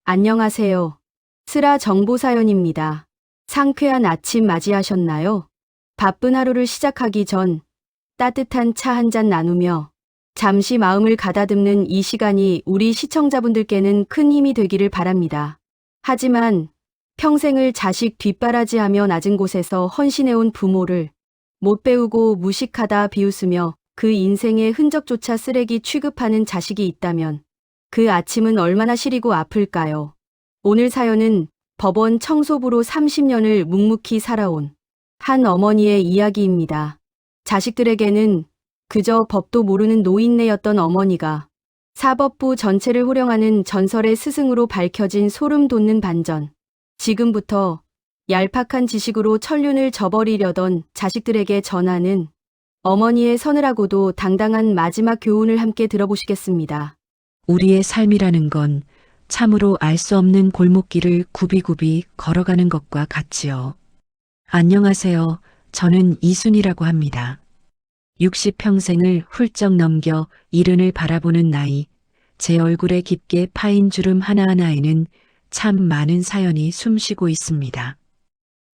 안녕하세요. 슬아 정보사연입니다. 상쾌한 아침 맞이하셨나요? 바쁜 하루를 시작하기 전 따뜻한 차 한 잔 나누며 잠시 마음을 가다듬는 이 시간이 우리 시청자분들께는 큰 힘이 되기를 바랍니다. 하지만 평생을 자식 뒷바라지하며 낮은 곳에서 헌신해온 부모를 못 배우고 무식하다 비웃으며 그 인생의 흔적조차 쓰레기 취급하는 자식이 있다면 그 아침은 얼마나 시리고 아플까요? 오늘 사연은 법원 청소부로 30년을 묵묵히 살아온 한 어머니의 이야기입니다. 자식들에게는 그저 법도 모르는 노인네였던 어머니가 사법부 전체를 호령하는 전설의 스승으로 밝혀진 소름 돋는 반전. 지금부터 얄팍한 지식으로 천륜을 저버리려던 자식들에게 전하는 어머니의 서늘하고도 당당한 마지막 교훈을 함께 들어보시겠습니다. 우리의 삶이라는 건 참으로 알 수 없는 골목길을 굽이굽이 걸어가는 것과 같지요. 안녕하세요. 저는 이순이라고 합니다. 60평생을 훌쩍 넘겨 이른을 바라보는 나이, 제 얼굴에 깊게 파인 주름 하나하나에는 참 많은 사연이 숨쉬고 있습니다.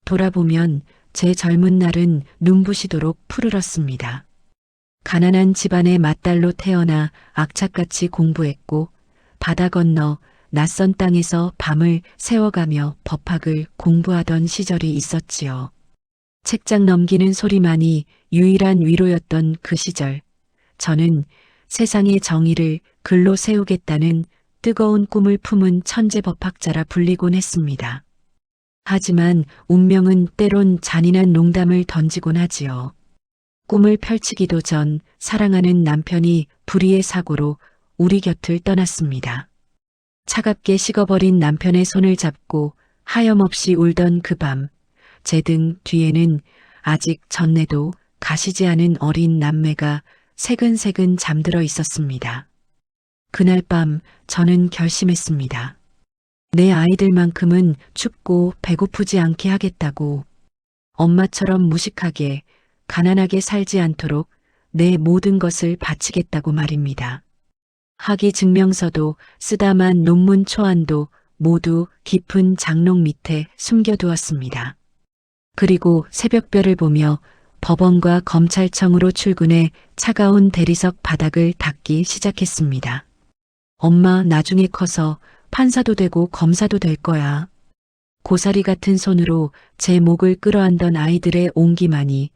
돌아보면 제 젊은 날은 눈부시도록 푸르렀습니다. 가난한 집안의 맏딸로 태어나 악착같이 공부했고 바다 건너 낯선 땅에서 밤을 새워가며 법학을 공부하던 시절이 있었지요. 책장 넘기는 소리만이 유일한 위로였던 그 시절, 저는 세상의 정의를 글로 세우겠다는 뜨거운 꿈을 품은 천재 법학자라 불리곤 했습니다. 하지만 운명은 때론 잔인한 농담을 던지곤 하지요. 꿈을 펼치기도 전 사랑하는 남편이 불의의 사고로 우리 곁을 떠났습니다. 차갑게 식어버린 남편의 손을 잡고 하염없이 울던 그 밤, 제 등 뒤에는 아직 전내도 가시지 않은 어린 남매가 새근새근 잠들어 있었습니다. 그날 밤 저는 결심했습니다. 내 아이들만큼은 춥고 배고프지 않게 하겠다고, 엄마처럼 무식하게 가난하게 살지 않도록 내 모든 것을 바치겠다고 말입니다. 학위 증명서도 쓰다만 논문 초안도 모두 깊은 장롱 밑에 숨겨두었습니다. 그리고 새벽별을 보며 법원과 검찰청으로 출근해 차가운 대리석 바닥을 닦기 시작했습니다. 엄마 나중에 커서 판사도 되고 검사도 될 거야. 고사리 같은 손으로 제 목을 끌어안던 아이들의 온기만이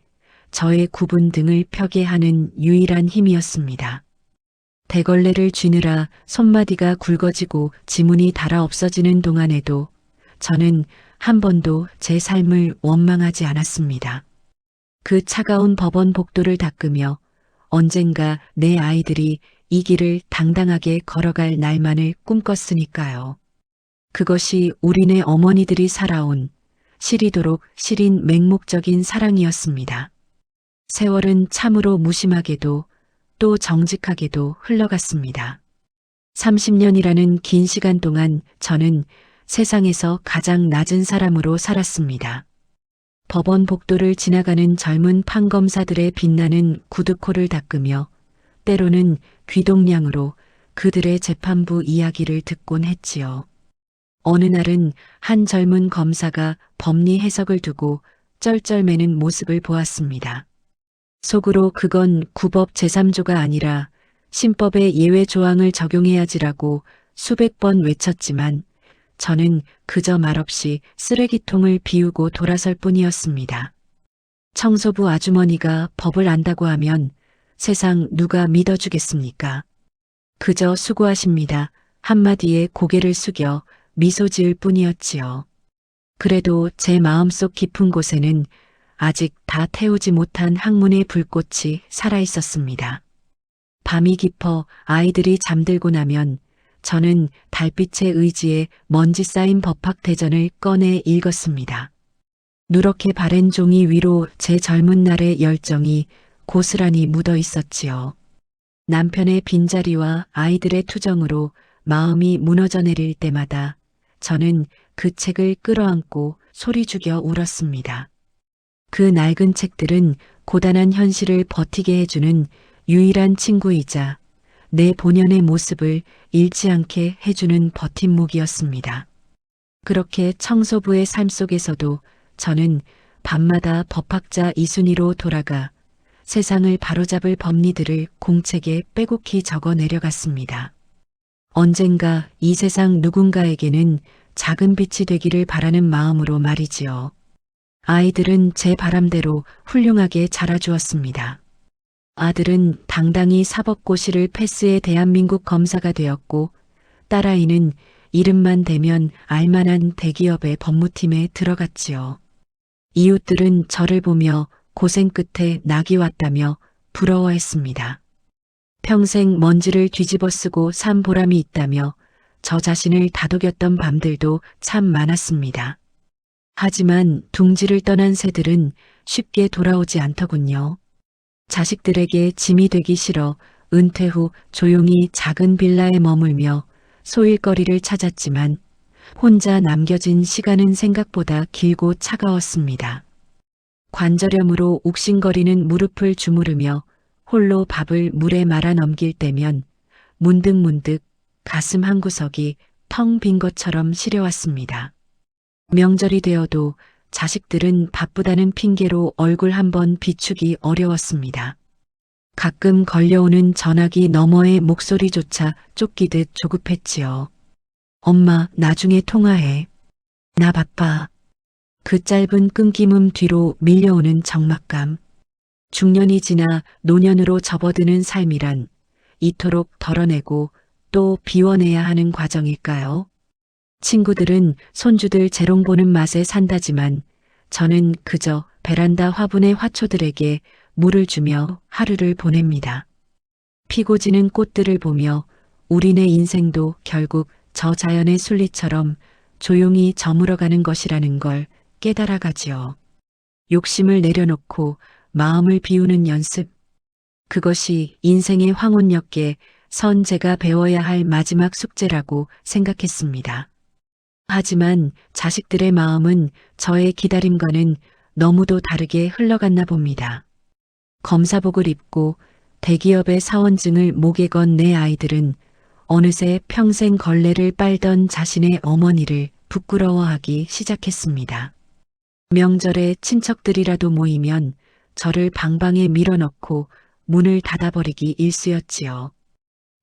저의 굽은 등을 펴게 하는 유일한 힘이었습니다. 대걸레를 쥐느라 손마디가 굵어지고 지문이 닳아 없어지는 동안에도 저는 한 번도 제 삶을 원망하지 않았습니다. 그 차가운 법원 복도를 닦으며 언젠가 내 아이들이 이 길을 당당하게 걸어갈 날만을 꿈꿨으니까요. 그것이 우리네 어머니들이 살아온 시리도록 시린 맹목적인 사랑이었습니다. 세월은 참으로 무심하게도 또 정직하게도 흘러갔습니다. 30년이라는 긴 시간 동안 저는 세상에서 가장 낮은 사람으로 살았습니다. 법원 복도를 지나가는 젊은 판검사들의 빛나는 구두코를 닦으며 때로는 귀동냥으로 그들의 재판부 이야기를 듣곤 했지요. 어느 날은 한 젊은 검사가 법리 해석을 두고 쩔쩔매는 모습을 보았습니다. 속으로 그건 구법 제3조가 아니라 신법의 예외 조항을 적용해야지라고 수백 번 외쳤지만 저는 그저 말없이 쓰레기통을 비우고 돌아설 뿐이었습니다. 청소부 아주머니가 법을 안다고 하면 세상 누가 믿어주겠습니까? 그저 수고하십니다. 한마디에 고개를 숙여 미소 지을 뿐이었지요. 그래도 제 마음속 깊은 곳에는 아직 다 태우지 못한 학문의 불꽃이 살아있었습니다. 밤이 깊어 아이들이 잠들고 나면 저는 달빛의 의지에 먼지 쌓인 법학대전을 꺼내 읽었습니다. 누렇게 바랜 종이 위로 제 젊은 날의 열정이 고스란히 묻어 있었지요. 남편의 빈자리와 아이들의 투정으로 마음이 무너져 내릴 때마다 저는 그 책을 끌어안고 소리 죽여 울었습니다. 그 낡은 책들은 고단한 현실을 버티게 해주는 유일한 친구이자 내 본연의 모습을 잃지 않게 해주는 버팀목이었습니다. 그렇게 청소부의 삶 속에서도 저는 밤마다 법학자 이순희로 돌아가 세상을 바로잡을 법리들을 공책에 빼곡히 적어 내려갔습니다. 언젠가 이 세상 누군가에게는 작은 빛이 되기를 바라는 마음으로 말이지요. 아이들은 제 바람대로 훌륭하게 자라주었습니다. 아들은 당당히 사법고시를 패스해 대한민국 검사가 되었고, 딸아이는 이름만 대면 알만한 대기업의 법무팀에 들어갔지요. 이웃들은 저를 보며 고생 끝에 낙이 왔다며 부러워했습니다. 평생 먼지를 뒤집어 쓰고 산 보람이 있다며 저 자신을 다독였던 밤들도 참 많았습니다. 하지만 둥지를 떠난 새들은 쉽게 돌아오지 않더군요. 자식들에게 짐이 되기 싫어 은퇴 후 조용히 작은 빌라에 머물며 소일거리를 찾았지만 혼자 남겨진 시간은 생각보다 길고 차가웠습니다. 관절염으로 욱신거리는 무릎을 주무르며 홀로 밥을 물에 말아 넘길 때면 문득문득 가슴 한구석이 텅 빈 것처럼 시려왔습니다. 명절이 되어도 자식들은 바쁘다는 핑계로 얼굴 한번 비추기 어려웠습니다. 가끔 걸려오는 전화기 너머의 목소리조차 쫓기듯 조급했지요. 엄마, 나중에 통화해. 나 바빠. 그 짧은 끊김음 뒤로 밀려오는 적막감. 중년이 지나 노년으로 접어드는 삶이란 이토록 덜어내고 또 비워내야 하는 과정일까요? 친구들은 손주들 재롱 보는 맛에 산다지만 저는 그저 베란다 화분의 화초들에게 물을 주며 하루를 보냅니다. 피고 지는 꽃들을 보며 우리네 인생도 결국 저 자연의 순리처럼 조용히 저물어가는 것이라는 걸 깨달아가지요. 욕심을 내려놓고 마음을 비우는 연습. 그것이 인생의 황혼역계 선 제가 배워야 할 마지막 숙제라고 생각했습니다. 하지만 자식들의 마음은 저의 기다림과는 너무도 다르게 흘러갔나 봅니다. 검사복을 입고 대기업의 사원증을 목에 건 내 아이들은 어느새 평생 걸레를 빨던 자신의 어머니를 부끄러워하기 시작했습니다. 명절에 친척들이라도 모이면 저를 방방에 밀어넣고 문을 닫아버리기 일쑤였지요.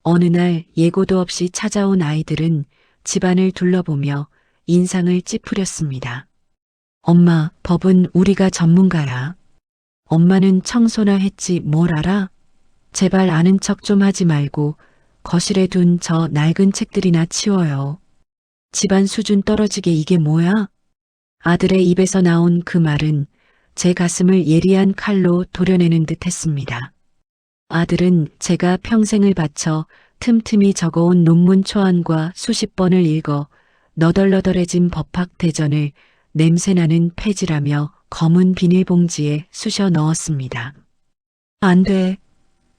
어느 날 예고도 없이 찾아온 아이들은 집안을 둘러보며 인상을 찌푸렸습니다. 엄마, 법은 우리가 전문가야. 엄마는 청소나 했지 뭘 알아? 제발 아는 척 좀 하지 말고 거실에 둔 저 낡은 책들이나 치워요. 집안 수준 떨어지게 이게 뭐야? 아들의 입에서 나온 그 말은 제 가슴을 예리한 칼로 도려내는 듯 했습니다. 아들은 제가 평생을 바쳐 틈틈이 적어온 논문 초안과 수십 번을 읽어 너덜너덜해진 법학 대전을 냄새나는 폐지라며 검은 비닐봉지에 쑤셔 넣었습니다. 안 돼.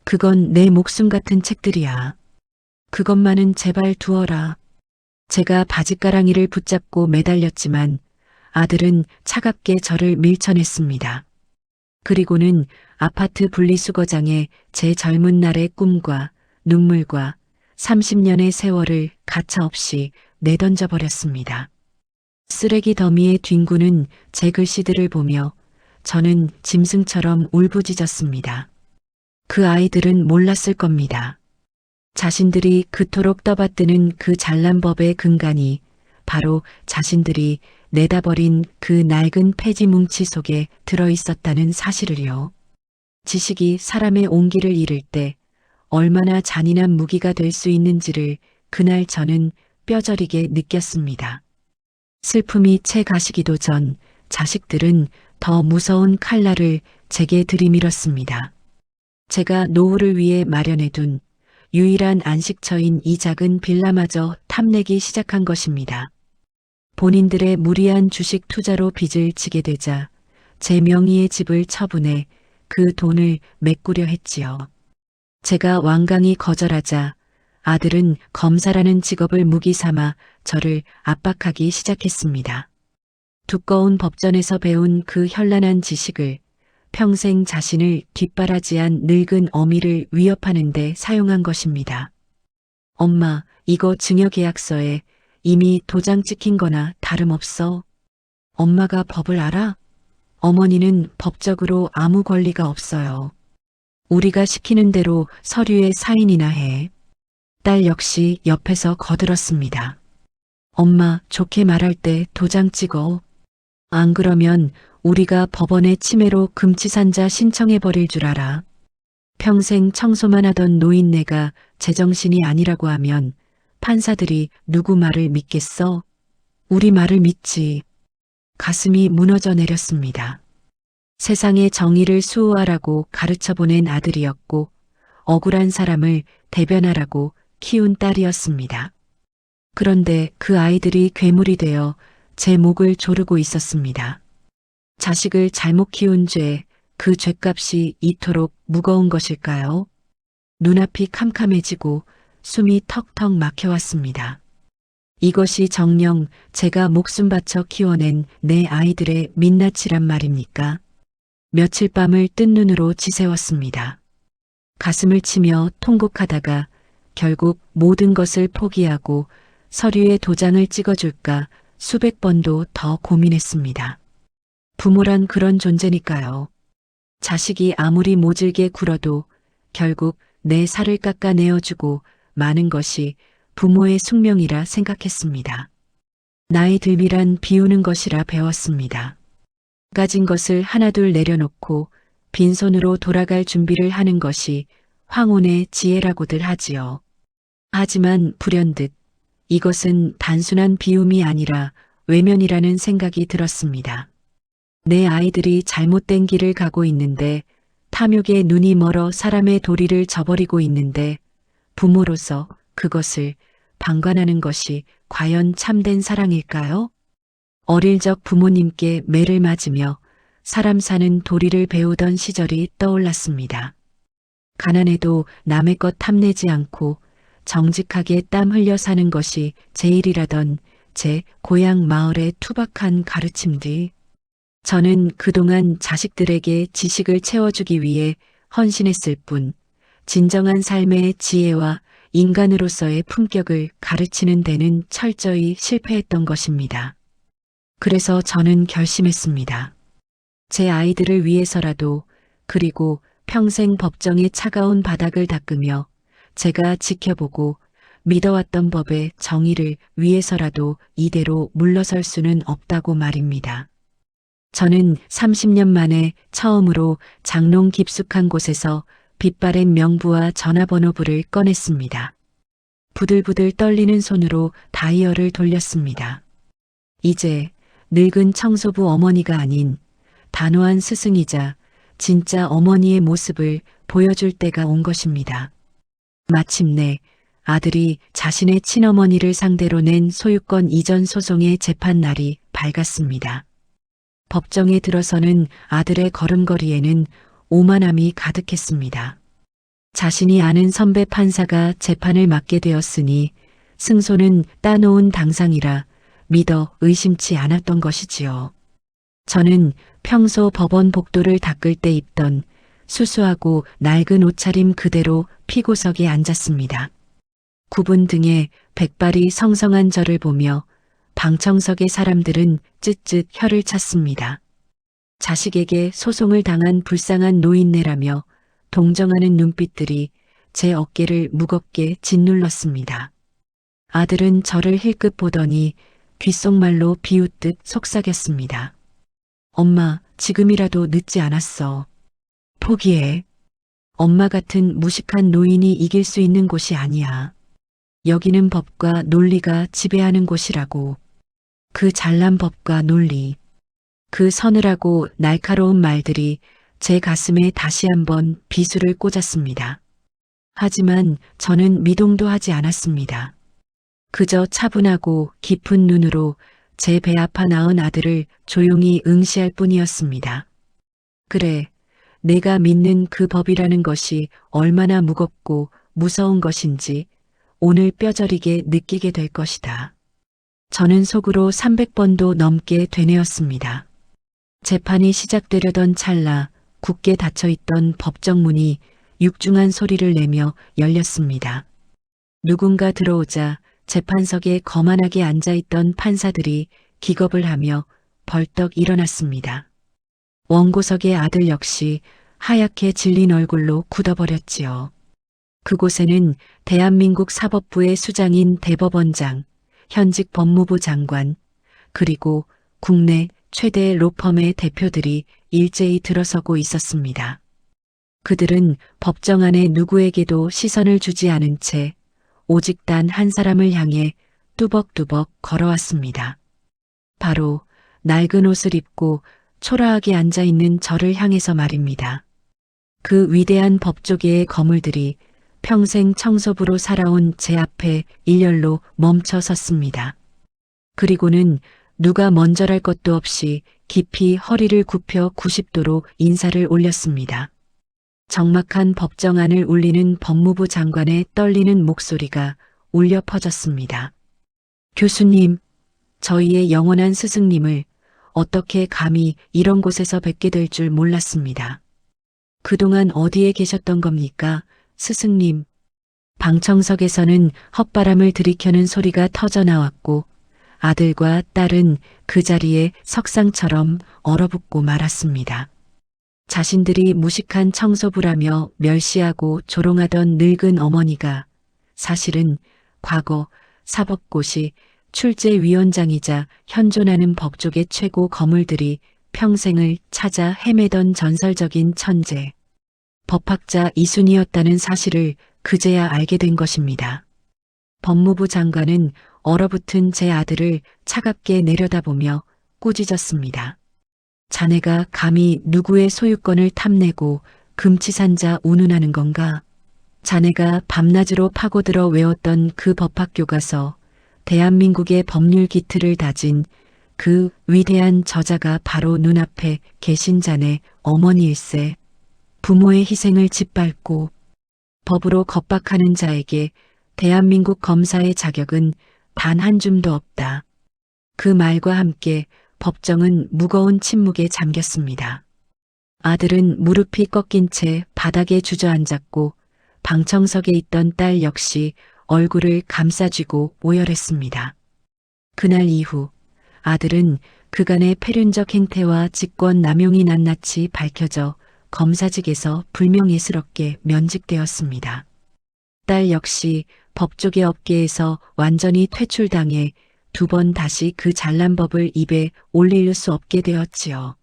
그건 내 목숨 같은 책들이야. 그것만은 제발 두어라. 제가 바짓가랑이를 붙잡고 매달렸지만 아들은 차갑게 저를 밀쳐냈습니다. 그리고는 아파트 분리수거장에 제 젊은 날의 꿈과 눈물과 30년의 세월을 가차없이 내던져 버렸습니다. 쓰레기 더미에 뒹구는 제 글씨들을 보며 저는 짐승처럼 울부짖었습니다. 그 아이들은 몰랐을 겁니다. 자신들이 그토록 떠받드는 그 잘난 법의 근간이 바로 자신들이 내다버린 그 낡은 폐지 뭉치 속에 들어있었다는 사실을요. 지식이 사람의 온기를 잃을 때 얼마나 잔인한 무기가 될 수 있는지를 그날 저는 뼈저리게 느꼈습니다. 슬픔이 채 가시기도 전 자식들은 더 무서운 칼날을 제게 들이밀었습니다. 제가 노후를 위해 마련해둔 유일한 안식처인 이 작은 빌라마저 탐내기 시작한 것입니다. 본인들의 무리한 주식 투자로 빚을 지게 되자 제 명의의 집을 처분해 그 돈을 메꾸려 했지요. 제가 완강히 거절하자 아들은 검사라는 직업을 무기 삼아 저를 압박하기 시작했습니다. 두꺼운 법전에서 배운 그 현란한 지식을 평생 자신을 뒷바라지한 늙은 어미를 위협하는 데 사용한 것입니다. 엄마, 이거 증여계약서에 이미 도장 찍힌 거나 다름없어. 엄마가 법을 알아? 어머니는 법적으로 아무 권리가 없어요. 우리가 시키는 대로 서류에 사인이나 해. 딸 역시 옆에서 거들었습니다. 엄마, 좋게 말할 때 도장 찍어. 안 그러면 우리가 법원에 치매로 금치산자 신청해버릴 줄 알아. 평생 청소만 하던 노인네가 제정신이 아니라고 하면 판사들이 누구 말을 믿겠어? 우리 말을 믿지. 가슴이 무너져 내렸습니다. 세상의 정의를 수호하라고 가르쳐 보낸 아들이었고 억울한 사람을 대변하라고 키운 딸이었습니다. 그런데 그 아이들이 괴물이 되어 제 목을 조르고 있었습니다. 자식을 잘못 키운 죄, 그 죄값이 이토록 무거운 것일까요? 눈앞이 캄캄해지고 숨이 턱턱 막혀왔습니다. 이것이 정녕 제가 목숨 바쳐 키워낸 내 아이들의 민낯이란 말입니까? 며칠 밤을 뜬 눈으로 지새웠습니다. 가슴을 치며 통곡하다가 결국 모든 것을 포기하고 서류에 도장을 찍어줄까 수백 번도 더 고민했습니다. 부모란 그런 존재니까요. 자식이 아무리 모질게 굴어도 결국 내 살을 깎아내어주고 마는 것이 부모의 숙명이라 생각했습니다. 나의 들비란 비우는 것이라 배웠습니다. 가진 것을 하나둘 내려놓고 빈손으로 돌아갈 준비를 하는 것이 황혼의 지혜라고들 하지요. 하지만 불현듯 이것은 단순한 비움이 아니라 외면이라는 생각이 들었습니다. 내 아이들이 잘못된 길을 가고 있는데 탐욕에 눈이 멀어 사람의 도리를 저버리고 있는데 부모로서 그것을 방관하는 것이 과연 참된 사랑일까요? 어릴 적 부모님께 매를 맞으며 사람 사는 도리를 배우던 시절이 떠올랐습니다. 가난해도 남의 것 탐내지 않고 정직하게 땀 흘려 사는 것이 제일이라던 제 고향 마을의 투박한 가르침 뒤 저는 그동안 자식들에게 지식을 채워주기 위해 헌신했을 뿐 진정한 삶의 지혜와 인간으로서의 품격을 가르치는 데는 철저히 실패했던 것입니다. 그래서 저는 결심했습니다. 제 아이들을 위해서라도 그리고 평생 법정의 차가운 바닥을 닦으며 제가 지켜보고 믿어왔던 법의 정의를 위해서라도 이대로 물러설 수는 없다고 말입니다. 저는 30년 만에 처음으로 장롱 깊숙한 곳에서 빛바랜 명부와 전화번호부를 꺼냈습니다. 부들부들 떨리는 손으로 다이얼을 돌렸습니다. 이제 늙은 청소부 어머니가 아닌 단호한 스승이자 진짜 어머니의 모습을 보여줄 때가 온 것입니다. 마침내 아들이 자신의 친어머니를 상대로 낸 소유권 이전 소송의 재판 날이 밝았습니다. 법정에 들어서는 아들의 걸음걸이에는 오만함이 가득했습니다. 자신이 아는 선배 판사가 재판을 맡게 되었으니 승소는 따놓은 당상이라 믿어 의심치 않았던 것이지요. 저는 평소 법원 복도를 닦을 때 입던 수수하고 낡은 옷차림 그대로 피고석에 앉았습니다. 구분 등에 백발이 성성한 저를 보며 방청석의 사람들은 쯧쯧 혀를 찼습니다. 자식에게 소송을 당한 불쌍한 노인네라며 동정하는 눈빛들이 제 어깨를 무겁게 짓눌렀습니다. 아들은 저를 힐끗 보더니 귓속말로 비웃듯 속삭였습니다. 엄마, 지금이라도 늦지 않았어. 포기해. 엄마 같은 무식한 노인이 이길 수 있는 곳이 아니야. 여기는 법과 논리가 지배하는 곳이라고. 그 잘난 법과 논리, 그 서늘하고 날카로운 말들이 제 가슴에 다시 한번 비수를 꽂았습니다. 하지만 저는 미동도 하지 않았습니다. 그저 차분하고 깊은 눈으로 제 배 아파 낳은 아들을 조용히 응시할 뿐이었습니다. 그래, 내가 믿는 그 법이라는 것이 얼마나 무겁고 무서운 것인지 오늘 뼈저리게 느끼게 될 것이다. 저는 속으로 300번도 넘게 되뇌었습니다. 재판이 시작되려던 찰나 굳게 닫혀있던 법정문이 육중한 소리를 내며 열렸습니다. 누군가 들어오자 재판석에 거만하게 앉아있던 판사들이 기겁을 하며 벌떡 일어났습니다. 원고석의 아들 역시 하얗게 질린 얼굴로 굳어버렸지요. 그곳에는 대한민국 사법부의 수장인 대법원장, 현직 법무부 장관, 그리고 국내 최대 로펌의 대표들이 일제히 들어서고 있었습니다. 그들은 법정 안에 누구에게도 시선을 주지 않은 채 오직 단 한 사람을 향해 뚜벅뚜벅 걸어왔습니다. 바로 낡은 옷을 입고 초라하게 앉아있는 저를 향해서 말입니다. 그 위대한 법조계의 거물들이 평생 청소부로 살아온 제 앞에 일렬로 멈춰 섰습니다. 그리고는 누가 먼저랄 것도 없이 깊이 허리를 굽혀 90도로 인사를 올렸습니다. 적막한 법정안을 울리는 법무부 장관의 떨리는 목소리가 울려 퍼졌습니다. 교수님, 저희의 영원한 스승님을 어떻게 감히 이런 곳에서 뵙게 될 줄 몰랐습니다. 그동안 어디에 계셨던 겁니까, 스승님? 방청석에서는 헛바람을 들이켜는 소리가 터져 나왔고 아들과 딸은 그 자리에 석상처럼 얼어붙고 말았습니다. 자신들이 무식한 청소부라며 멸시하고 조롱하던 늙은 어머니가 사실은 과거 사법고시 출제위원장이자 현존하는 법조계 최고 거물들이 평생을 찾아 헤매던 전설적인 천재, 법학자 이순이었다는 사실을 그제야 알게 된 것입니다. 법무부 장관은 얼어붙은 제 아들을 차갑게 내려다보며 꾸짖었습니다. 자네가 감히 누구의 소유권을 탐내고 금치산자 운운하는 건가? 자네가 밤낮으로 파고들어 외웠던 그 법학교과서, 대한민국의 법률 기틀을 다진 그 위대한 저자가 바로 눈앞에 계신 자네 어머니일세. 부모의 희생을 짓밟고 법으로 겁박하는 자에게 대한민국 검사의 자격은 단 한 줌도 없다. 그 말과 함께 법정은 무거운 침묵에 잠겼습니다. 아들은 무릎이 꺾인 채 바닥에 주저앉았고 방청석에 있던 딸 역시 얼굴을 감싸쥐고 오열했습니다. 그날 이후 아들은 그간의 패륜적 행태와 직권 남용이 낱낱이 밝혀져 검사직에서 불명예스럽게 면직되었습니다. 딸 역시 법조계 업계에서 완전히 퇴출당해 두 번 다시 그 잘난 법을 입에 올릴 수 없게 되었지요.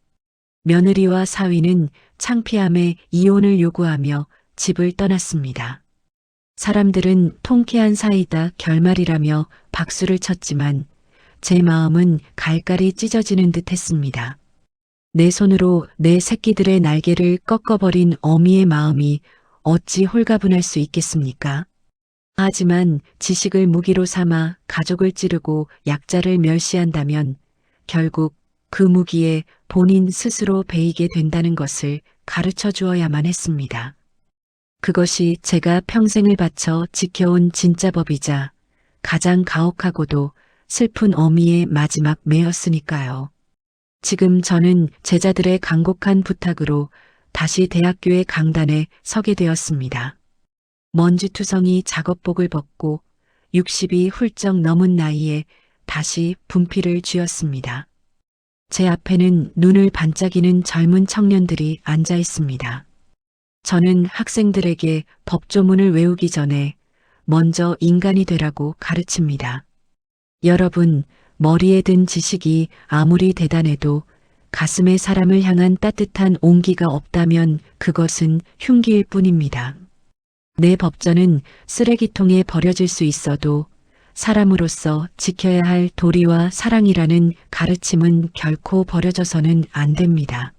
며느리와 사위는 창피함에 이혼을 요구하며 집을 떠났습니다. 사람들은 통쾌한 사이다 결말이라며 박수를 쳤지만 제 마음은 갈갈이 찢어지는 듯 했습니다. 내 손으로 내 새끼들의 날개를 꺾어버린 어미의 마음이 어찌 홀가분할 수 있겠습니까? 하지만 지식을 무기로 삼아 가족을 찌르고 약자를 멸시한다면 결국 그 무기에 본인 스스로 베이게 된다는 것을 가르쳐 주어야만 했습니다. 그것이 제가 평생을 바쳐 지켜온 진짜 법이자 가장 가혹하고도 슬픈 어미의 마지막 매였으니까요. 지금 저는 제자들의 간곡한 부탁으로 다시 대학교의 강단에 서게 되었습니다. 먼지투성이 작업복을 벗고 60이 훌쩍 넘은 나이에 다시 분필을 쥐었습니다. 제 앞에는 눈을 반짝이는 젊은 청년들이 앉아 있습니다. 저는 학생들에게 법조문을 외우기 전에 먼저 인간이 되라고 가르칩니다. 여러분, 머리에 든 지식이 아무리 대단해도 가슴에 사람을 향한 따뜻한 온기가 없다면 그것은 흉기일 뿐입니다. 내 법전은 쓰레기통에 버려질 수 있어도 사람으로서 지켜야 할 도리와 사랑이라는 가르침은 결코 버려져서는 안 됩니다.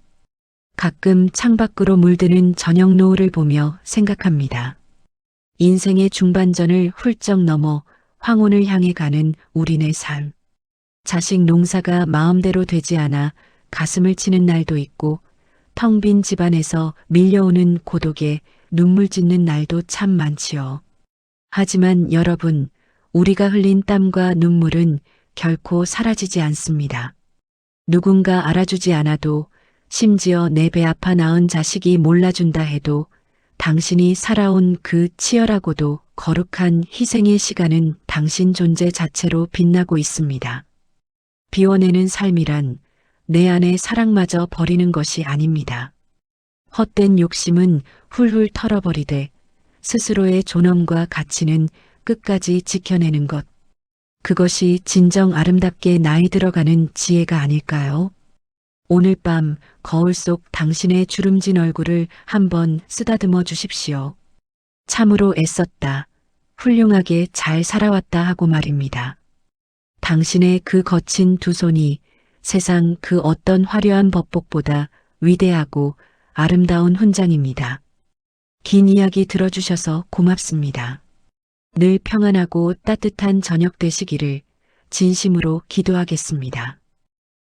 가끔 창밖으로 물드는 저녁 노을을 보며 생각합니다. 인생의 중반전을 훌쩍 넘어 황혼을 향해 가는 우리네 삶. 자식 농사가 마음대로 되지 않아 가슴을 치는 날도 있고 텅 빈 집안에서 밀려오는 고독에 눈물 짓는 날도 참 많지요. 하지만 여러분, 우리가 흘린 땀과 눈물은 결코 사라지지 않습니다. 누군가 알아주지 않아도 심지어 내 배 아파 낳은 자식이 몰라준다 해도 당신이 살아온 그 치열하고도 거룩한 희생의 시간은 당신 존재 자체로 빛나고 있습니다. 비워내는 삶이란 내 안의 사랑마저 버리는 것이 아닙니다. 헛된 욕심은 훌훌 털어버리되 스스로의 존엄과 가치는 끝까지 지켜내는 것. 그것이 진정 아름답게 나이 들어가는 지혜가 아닐까요? 오늘 밤 거울 속 당신의 주름진 얼굴을 한번 쓰다듬어 주십시오. 참으로 애썼다. 훌륭하게 잘 살아왔다 하고 말입니다. 당신의 그 거친 두 손이 세상 그 어떤 화려한 법복보다 위대하고 아름다운 훈장입니다. 긴 이야기 들어주셔서 고맙습니다. 늘 평안하고 따뜻한 저녁 되시기를 진심으로 기도하겠습니다.